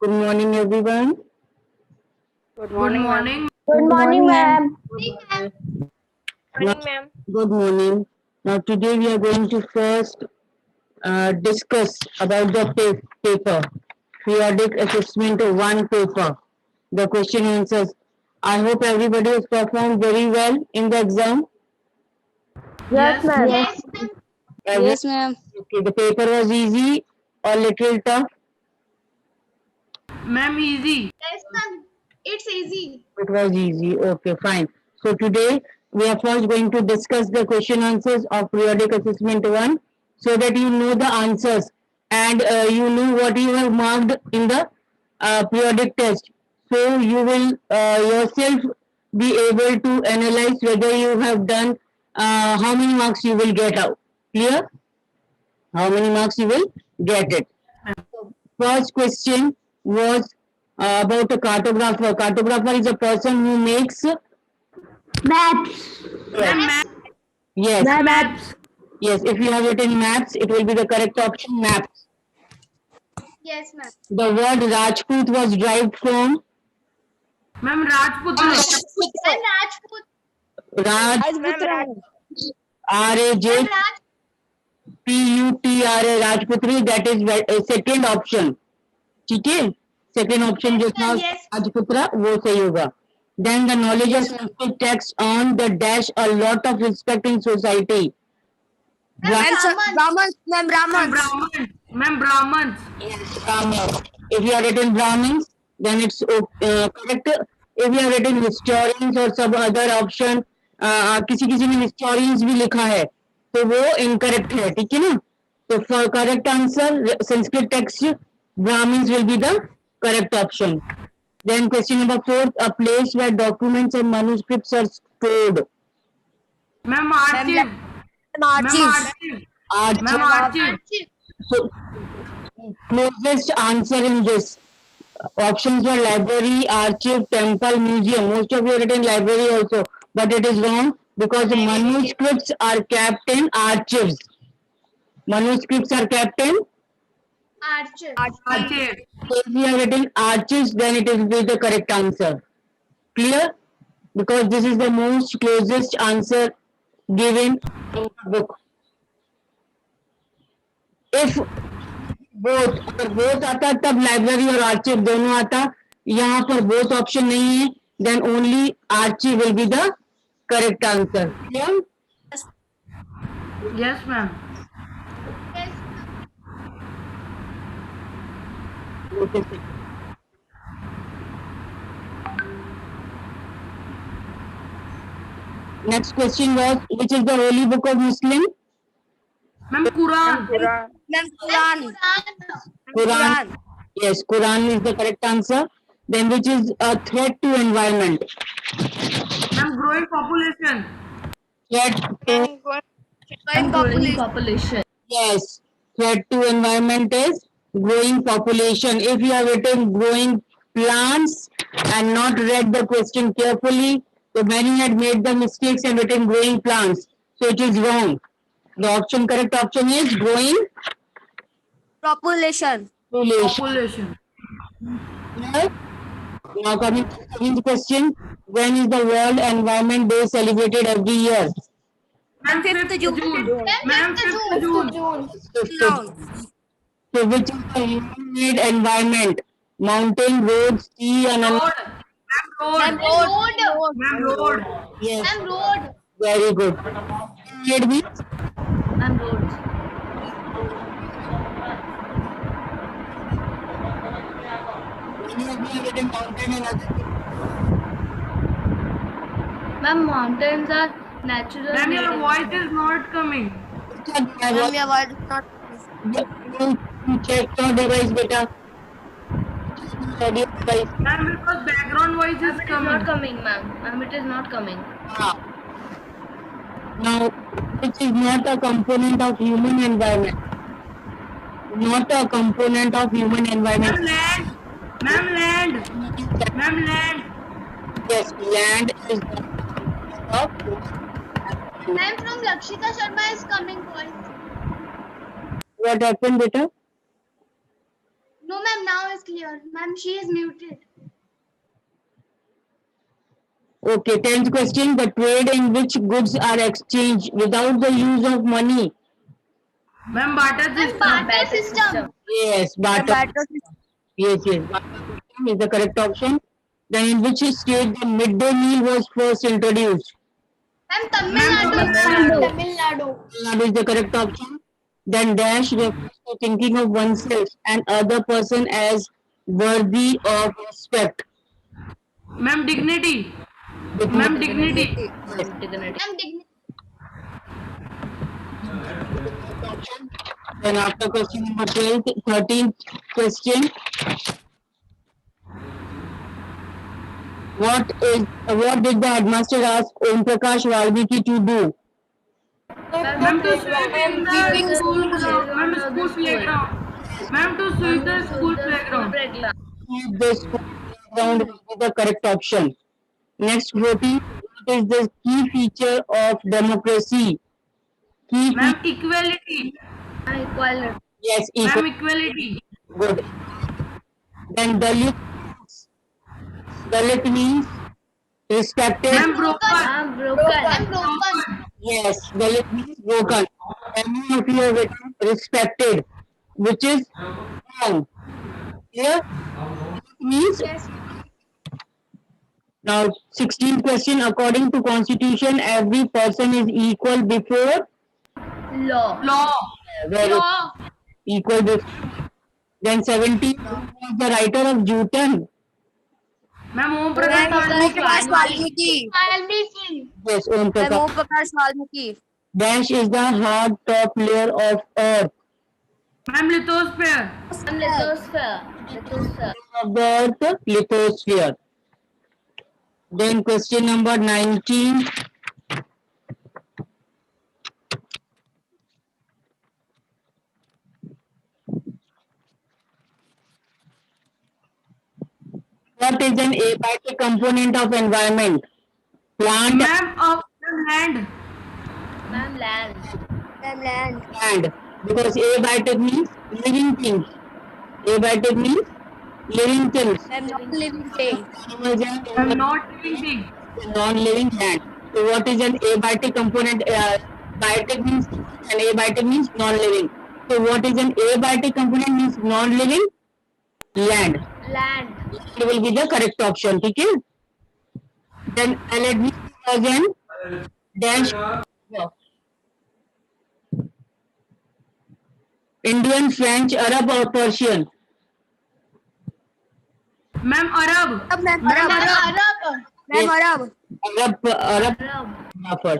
Good morning, everyone. Good Good morning, ma'am. morning. Good morning, ma'am. Now, Morning, ma'am. good morning. Now, today we are going to first discuss about the paper, periodic assessment 1 paper, the question answers. I hope everybody has performed very well in the exam. Yes, Yes. ma'am. Yes. Yes, ma'am. okay, the paper was easy or little tough. Ma'am, easy. Yes, ma'am. It's easy. It was easy. Okay, fine. So today we are first going to discuss the question answers of periodic assessment 1 so that you know the answers and you know what you have marked in the periodic test. So you will yourself be able to analyze whether you have done how many marks you will get out. Clear? How many marks you will get it. First question was about a cartographer. Cartographer is a person who makes Maps. Ma'am, yes, maps. yes, Ma'am, Maps. maps. yes. If you have written maps, it will be the correct option. Maps. Yes, ma'am. The word Rajput was derived from Ma'am, Rajputra. And Rajput. Raj Ma'am, R A J Raj. P U T R A Rajputri. That is second option. ठीक है second option जो था Yes. राजपुत्र वो सही होगा then the knowledge of Yes, ma'am. Sanskrit text on the dash a lot of respect in society Brahman. Ma'am, Brahmins. Ma'am, Brahmins. if you have written Brahmins then it's correct if you have written historians or some other option किसी किसी ने historians भी लिखा है तो वो incorrect है ठीक है ना तो for correct answer Sanskrit text Brahmins will be the correct option. Then question number 4, a place where documents and manuscripts are stored. Ma'am, archive. Ma'am, archive. Ma'am, archive. Archive. So, closest answer in this. Options were library, archive, temple, museum. Most of you have written library also, but it is wrong because the manuscripts are kept in archives. Manuscripts are kept in. Archive. Archive. So if you have written archives, then it will be the correct answer. Clear? Because this is the most closest answer given in the book. If both अगर both आता तब library और archive दोनों आता यहाँ पर both option नहीं है then only archive will be the correct answer. Clear? Yes, ma'am. Yes. Next question was which is the holy book of Muslim? Ma'am, Quran. Quran. Quran. Yes, Quran is the correct answer. Then which is a threat to environment? Ma'am, growing population. Threat to Growing population. yes, threat to environment is growing population. If you have written growing plants and not read the question carefully, so many had made the mistakes and written growing plants. So it is wrong. The correct option is growing Population. population. Population. Now coming to the seventh question, when is the World Environment Day celebrated every year? Ma'am, 5th June. Ma'am, 5th June. So which is the human-made environment? Mountain, roads, sea, and Road. Ma'am, road. Road. Ma'am, road. yes, Ma'am, road. very good. Made means And roads. many of you have written mountain and other things. Ma'am, mountains are natural. Ma'am, your made voice is not coming. You check your device, beta. Study your device. Ma'am, because background voice is It is not coming. coming, ma'am. Ma'am, it is not coming. Now, which is not a component of human environment. Not a component of human Ma'am, environment. land. Ma'am, land. Ma'am, land. Yes, land is of Ma'am, from Lakshita Sharma is coming voice. what happened, beta? No, ma'am. Now is clear. Ma'am, she is muted. Okay, 10th question. The trade in which goods are exchanged without the use of money. Ma'am, barter Ma'am, system. barter system. Yes, barter. Yes, yes. Barter system is the correct option. Then in which state the midday meal was first introduced? Ma'am, Tamil Ma'am, Nadu. Tamil Nadu. Tamil Nadu. That is the correct option. Then dash refers to thinking of oneself and other person as worthy of respect. Ma'am, dignity. Ma'am, dignity. Ma'am, dignity. Ma'am, dignity. Then after question number 12, 13th question. What did the headmaster ask Om Prakash Valmiki to do? Ma'am, to sweep in the school ground. Ma'am, Playground of school the school. playground. Ma'am, to sweep the school playground. Keep the school ground will be the correct option. Next, voting. What is the key feature of democracy? Key Ma'am, feature. equality. Equality. Yes, Ma'am, equal. equality. Good. Then Dalit. Dalit means respected. Ma'am, broken. Ma'am, broken. Ma'am, broken. Yes, Dalit means broken. Many of you have written respected, which is wrong. Clear? Means Yes. now 16th question. According to Constitution, every person is equal before. Law. Law. Very Law. equal before. Then 17th was the writer of Juten. Ma'am, Om Prakash Valmiki. Valmiki. Yes, Om Prakash. Prakash Valmiki. Dash is the hard top layer of earth. Ma'am, lithosphere. Ma'am, lithosphere. Lithosphere. Of the earth, lithosphere. Then question number 19. What is an abiotic component of environment? Plant Ma'am, of land. Ma'am, land. Land. and because abiotic means living things. Abiotic means living things. I'm not living thing. Animals and I'm not living thing. non-living land. So what is an abiotic component? Biotic means and abiotic means non-living. So what is an abiotic component means non-living land. Land. It will be the correct option. Okay. Then let me again dash Indian, French, Arab or Persian. Ma'am, Arab. Ma'am, Ma'am, Arab. Arab. Ma'am, Arab. Arab Arab. Khilafat.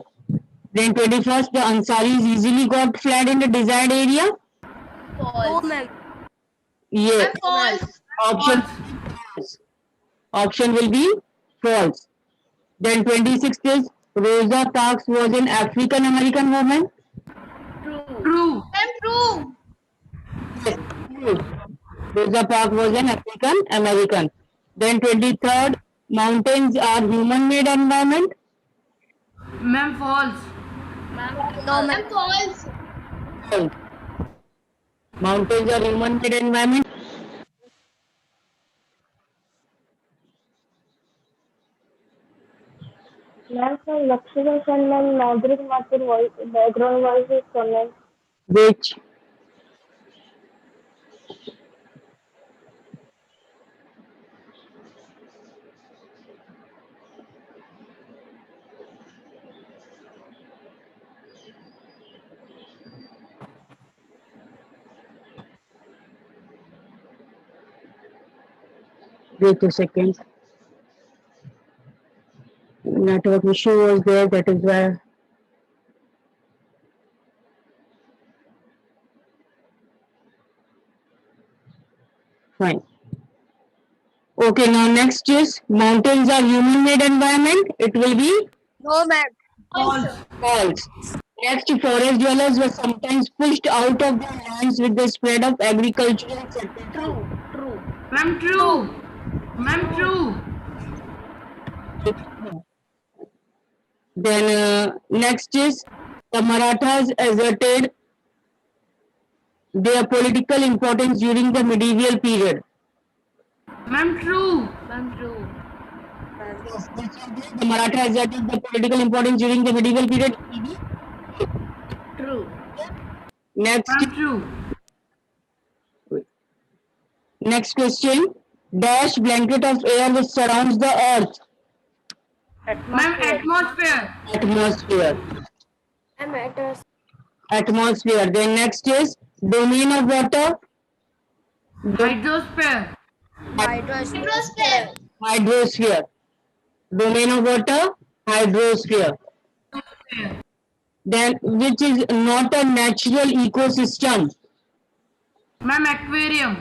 Then 21st, the Ansaris easily got fled in the desired area. Oh, False. ma'am. Yes. Ma'am, false. Option false. Option will be false. Then 26th is Rosa Parks was an African American woman. True. True. Ma'am, true. Yes, true. Rosa Parks was an African American. Then 23rd, mountains are human-made environment. Ma'am, false. Ma'am, No, ma'am. Ma'am, false. False. Mountains are human-made environment. Ma'am, from Lakshmi Sen, ma'am, Nadrik Mathur voice, background voice is coming. Which wait a second. Network issue was there, that is why. Fine. Okay, now next is mountains are human-made environment. It will be No, ma'am. False. false. Next, forest dwellers were sometimes pushed out of their lands with the spread of agricultural settlement. true. True. Ma'am, true. Ma'am, true. Then next is the Marathas asserted their political importance during the medieval period. Ma'am, true. Ma'am, true. The Maratha exerted the political importance during the medieval period. True. Next, Ma'am, true. next question. Dash blanket of air which surrounds the earth. Ma'am, atmosphere. Atmosphere. Matters. Atmosphere. Then next is domain of water. Hydrosphere. Hydrosphere. Hydrosphere. Domain of water. Hydrosphere. Then which is not a natural ecosystem. Ma'am, aquarium.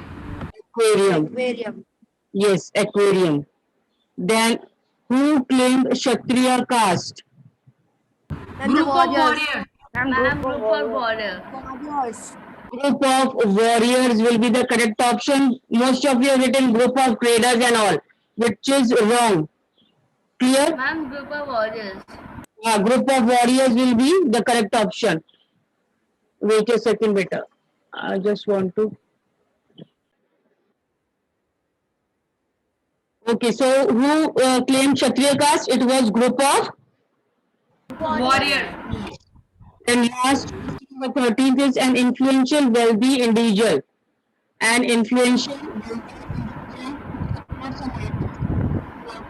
Aquarium. Yes, aquarium. Then who claimed Kshatriya caste? Group of warriors. Ma'am, group of warrior. Group of warriors will be the correct option. Most of you have written group of traders and all, which is wrong. Clear? Ma'am, group of warriors. Group of warriors will be the correct option. Wait a second, beta. I just want to. Okay, so who claimed Kshatriya caste? It was group of. Warriors. Then last, number 13th is an influential wealthy individual. An influential.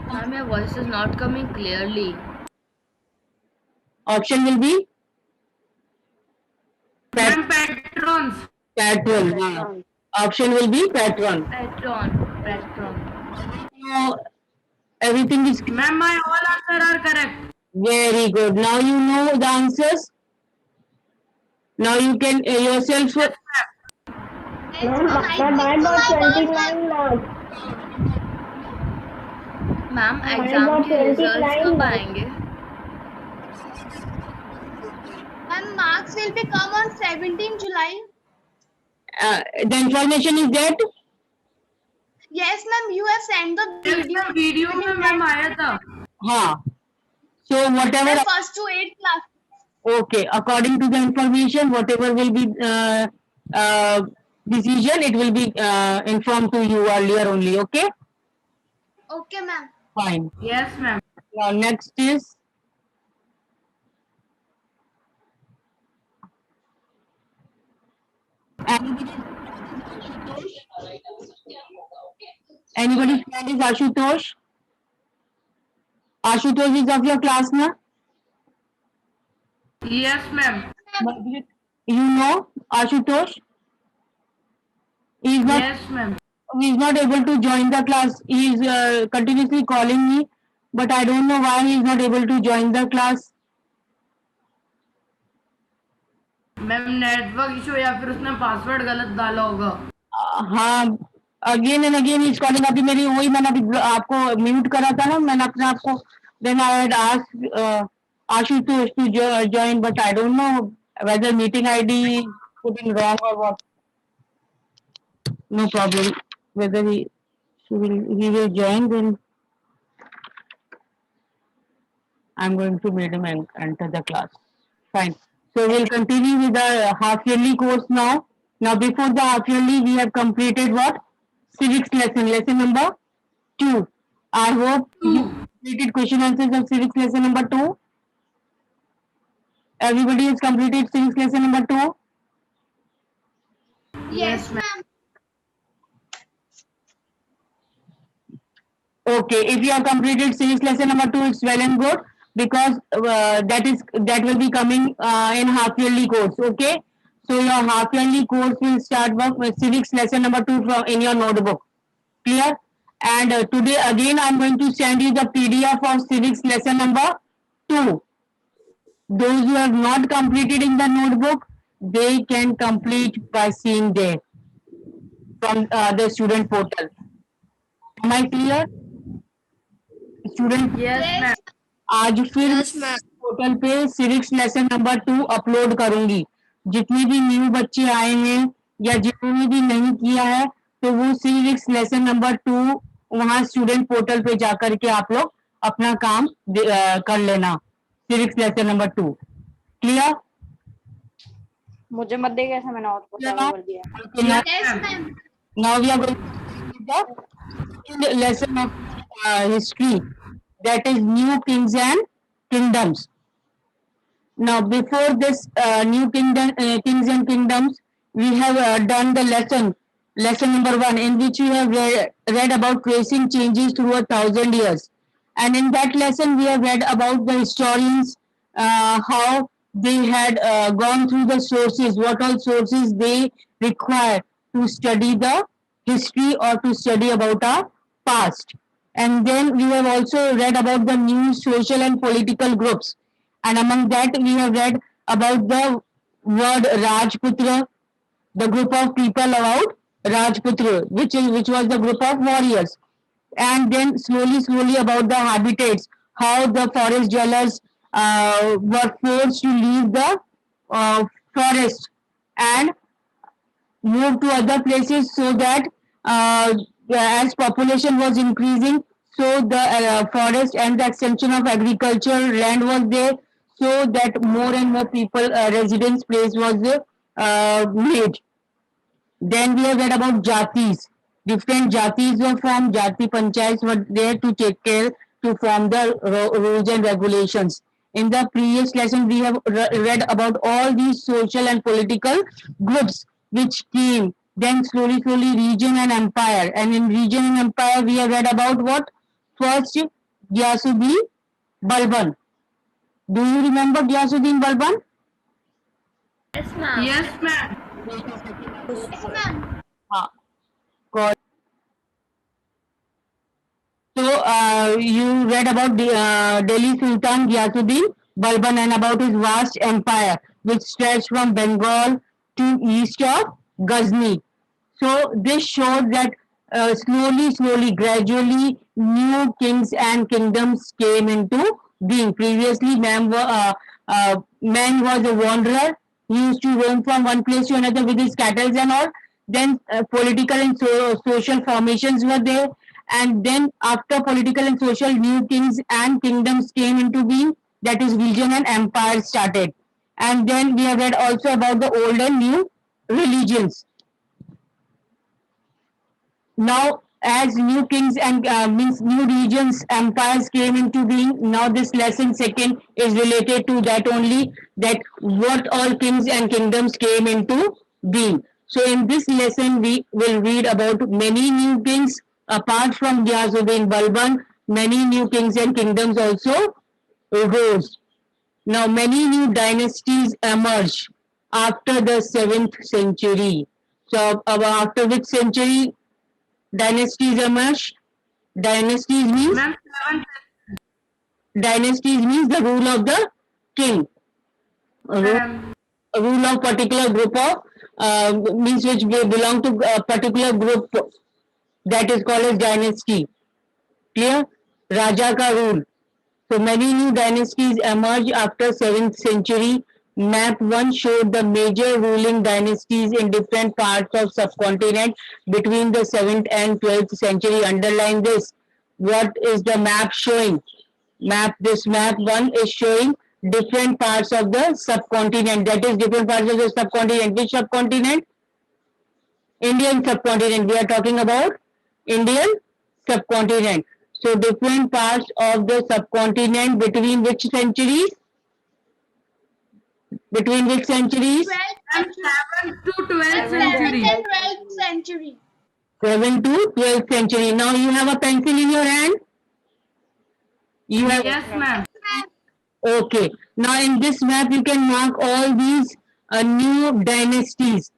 Ma'am, your voice is not coming clearly. Option will be Ma'am, patrons. patron. Option will be patron. Patron. So everything is Ma'am, my all answers are correct. very good. Now you know the answers. Now you can yourself. Ma'am, I got 29 marks. Ma'am I exam got के results 29 कब marks. आएंगे? And marks will be come on 17 July. The information is that. Yes, ma'am. You have sent the video. Video में ma'am आया था. हाँ. So whatever. The first to 8 class. Okay. According to the information, whatever will be decision, it will be informed to you earlier only. Okay. Okay, ma'am. Fine. Yes, ma'am. Now next is. Anybody's friend is Ashutosh? Ashutosh is of your class now? Yes, ma'am. You know Ashutosh? He is not, Yes, ma'am. he is not able to join the class. He is continuously calling me, but I don't know why he is not able to join the class. Ma'am network issue या फिर उसने password गलत डाला होगा. हाँ, again and again is calling. अभी मेरी वही मैंने अभी आपको म्यूट करा था ना, मैंने अपने आप को then I had asked Ashutosh to join, but I don't know whether meeting ID put in wrong or what. No problem. Whether he will join, then I'm going to make him enter the class. Fine. So we'll continue with the half yearly course now. Now before the half yearly, we have completed what? Civics lesson number 2. I hope you completed question answers of civics lesson number 2. Everybody has completed civics lesson number 2. Yes, ma'am. Okay, if you have completed civics lesson number 2, it's well and good, because that will be coming in half yearly course. Okay, so your half yearly course will start with civics lesson number 2 in your notebook. Clear? And today again I'm going to send you the PDF of civics lesson number 2. Those who have not completed in the notebook, they can complete by seeing there from the student portal. Am I clear? Student, Yes, ma'am. आज फिर Yes, ma'am. Portal पे civics lesson number 2 upload करूंगी. जितने भी new बच्चे आए हैं या जिन्होंने भी नहीं किया है, तो वो सिविक्स लेसन नंबर 2 वहाँ स्टूडेंट पोर्टल पे जाकर के आप लोग अपना काम कर लेना. Civics lesson number 2. क्लियर? मुझे मत देगा ऐसा, मैंने और को Yeah. कर दिया। Okay, now, Yes, ma'am. now we are going to the lesson of history, that is new kings and kingdoms. Now, before this kings and kingdoms, we have done the lesson number 1, in which we have read about tracing changes through 1,000 years. And in that lesson, we have read about the historians, how they had gone through the sources, what all sources they require to study the history or to study about our past. And then we have also read about the new social and political groups, and among that we have read about the word Rajputra, the group of people about Rajputra, which was the group of warriors, and then slowly about the habitats, how the forest dwellers were forced to leave the uh, forest and move to other places, so that as population was increasing, so the forest and the extension of agriculture land was there, so that more and more people residence place was made. Then we have read about jatis. Different jatis were formed. Jati panchayats were there to take care to form the rules and regulations. In the previous lesson, we have read about all these social and political groups which came. Then slowly region and empire. And in region and empire, we have read about what? First, Gyasuddin Balban. Do you remember Gyasuddin Balban? Yes, ma'am. Yes, ma'am. Yes, ma'am. God. So you read about the Delhi Sultan Ghiyasuddin Balban and about his vast empire, which stretched from Bengal to east of Ghazni. So this showed that slowly, gradually, new kings and kingdoms came into being. Previously, man was a wanderer. He used to roam from one place to another with his cattle and all. Then political and social formations were there. And then after political and social, new kings and kingdoms came into being. That is, region and empire started. And then we have read also about the old and new religions. Now, as new kings and means new regions, empires came into being, now this lesson second is related to that only, that what all kings and kingdoms came into being. So in this lesson, we will read about many new kings. Apart from Ghiyasuddin Balban, many new kings and kingdoms also arose. Now, many new dynasties emerged after the 7th century. So, after which century dynasties emerged? Dynasties means Ma'am, 7th. dynasties means the rule of the king. Ma'am. A rule of particular group of means which belong to a particular group, that is called as dynasty. Clear? Raja ka rule. So many new dynasties emerged after 7th century. Map 1 showed the major ruling dynasties in different parts of subcontinent between the 7th and 12th century. Underline this. What is the map showing? This map 1 is showing different parts of the subcontinent. That is, different parts of the subcontinent. Which subcontinent? Indian subcontinent. We are talking about Indian subcontinent. So different parts of the subcontinent between which centuries? Between which centuries? 12th Ma'am, 7th to 12th 7th century. and 12th century. 7th to 12th century. Now you have a pencil in your hand? You have. Yes, ma'am. Okay. Now in this map you can mark all these new dynasties.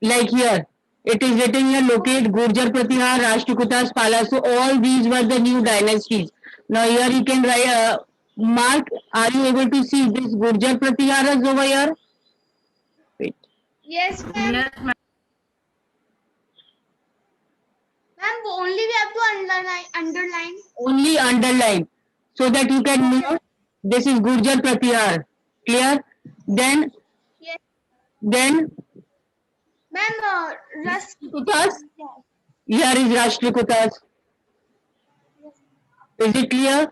Like here, it is written here, locate Gurjar Pratihar, Rashtrakutas, Pala. So all these were the new dynasties. Now here you can write, mark. Are you able to see this Gurjar Pratiharas over here? Wait. Yes, ma'am. Yes, ma'am. Ma'am, only we have to underline. Only underline, so that you can know this is Gurjar Pratihar. Clear? Then Yes. Then Ma'am, Rashtrakutas. Here is Rashtrakutas. Is it clear?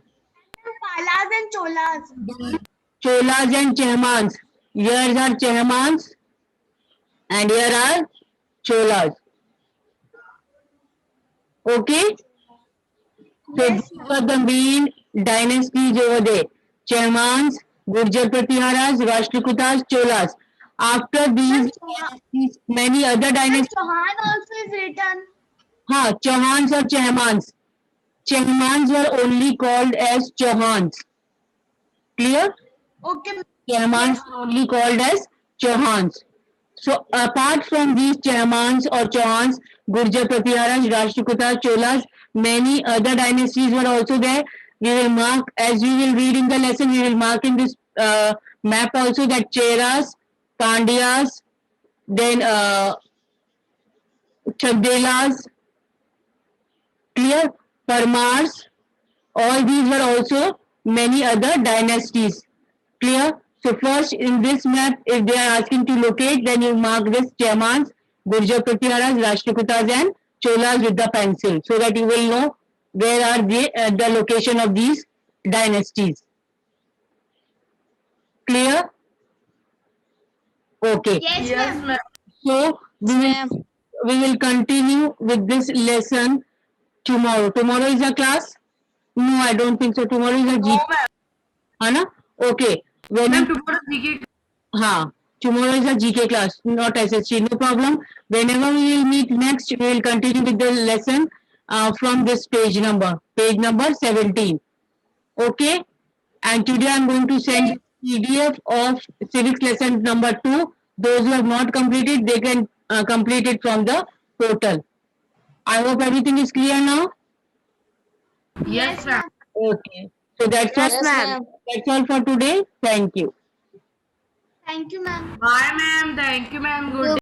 Palas and Cholas. Cholas and Chehmans. Here are Chehmans. and here are Cholas. Okay? So Yes, these were the main dynasties over there. Chahmans, Gurjar Pratiharas, Rashtrakutas, Cholas. After these, many other and dynasties. Chauhan also is written. हाँ, Chauhans or Chahmans. Chahmans were only called as Chauhans. Clear? Okay. Chahmans Yes. were only called as Chauhans. So apart from these Chahmans or Chauhans, Gurjar Pratiharas, Rashtrakutas, Cholas, many other dynasties were also there. We will mark, as we will read in the lesson, we will mark in this map also that Cheras, Pandyas, then Chagdelas, clear, Parmars, all these were also many other dynasties. Clear? So first in this map, if they are asking to locate, then you mark this Chahmans, Gurjar Pratiharas, Rashtrakutas and Cholas with the pencil so that you will know where are the location of these dynasties. Clear? Okay. Yes, Yes, ma'am. ma'am. So we will continue with this lesson tomorrow. Tomorrow is a class? No, I don't think so. Tomorrow is a G. No, ma'am. है ना? Okay. When Ma'am, you, tomorrow GK. हाँ, tomorrow is a GK class, not SSC. No problem. Whenever we will meet next, we will continue with the lesson from this page number 17. Okay. And today I'm going to send PDF of civics lesson number 2. Those who have not completed, they can complete it from the portal. I hope everything is clear now. Yes, ma'am. Okay. So that's Yes, all. ma'am. That's all for today. Thank you. Thank you, ma'am. Bye, ma'am. Thank you, ma'am. Good day.